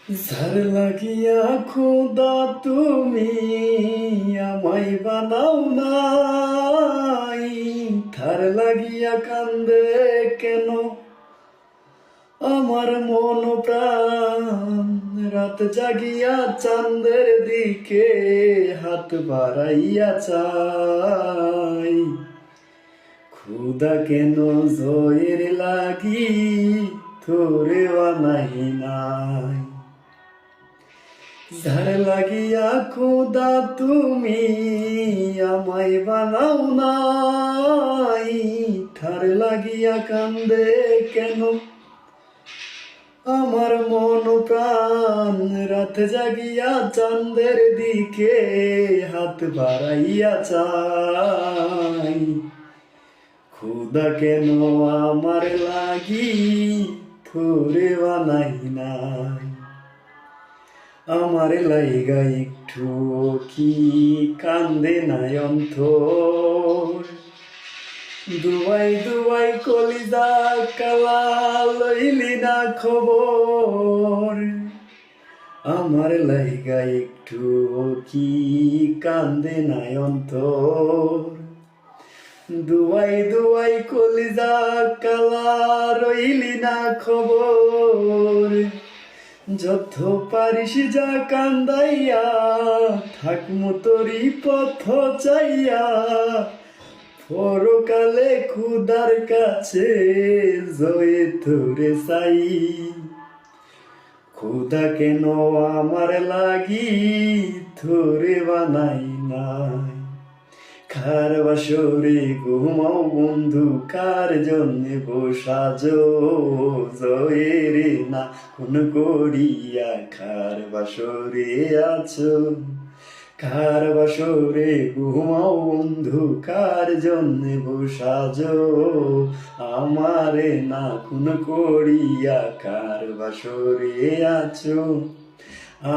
ঝাড় লাগিয়া খোদা তুমি আমায় বানাও নাই, ধার লাগিয়া কান্দে কেন আমার মন প্রাণ, রাত জাগিয়া চাঁদের দিকে হাত বাড়াইয়া চাই। খুদা কেন জয়ের লাগি তোরে বানাই নাই। ঝাড় লাগিয়া খোদা তুমি আমায় বানাও নাই, ধার লাগিয়া কান্দে কেন আমার মন প্রাণ, রাত জাগিয়া চাঁদের দিকে হাত বাড়াইয়া চাই। খুদা কেন আমার লাগি তোরে বানাই নাই। আমার লাইগা একটু কি কান্দে নাই অন্তর, দুয়াই দুয়াই কলিজা কালা লইলি না খবর। আমার লাইগা একটু কি কান্দে নাই অন্তর, দুয়াই দুয়াই কলিজা কালা রইলি না খবর। যত পারিস যা কান্দাইয়া থাকমু তোরি পথ চাইয়া, পরকালে খুদার কাছে জয়ে তোরে চাই। খুদা কেন আমার লাগি তোরে বানাই নাই। কার বাসরে ঘুমাও বন্ধু, কার জন্যে বসাজো জয়ের না কোন করিয়া, কার বাসরে আছো কার বাসরে ঘুমাও বন্ধু, কার জন্যে বসাজো আমারে না খুন করিয়া, কার বাসরে আছো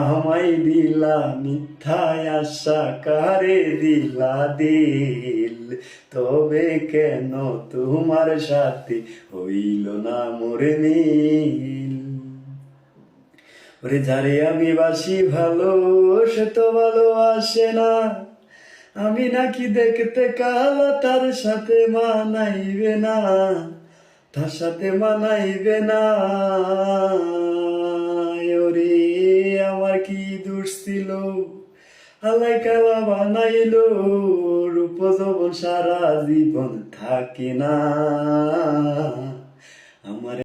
আমায় দিলা মিথ্যায় আশা, কারে দিলা দিল তবে কেন তোমার সাথে হইল না মোরে মিল। ওরে যারে আমি বাসি ভালো সে তো ভালোবাসে না, আমি নাকি দেখতে কালা তার সাথে মানাইবে না, তার সাথে মানাইবে না। ওরে আমার কি দোষ ছিল আল্লাহ কালা বানাইলো, রূপ যৌবন সারা জীবন থাকে না আমার।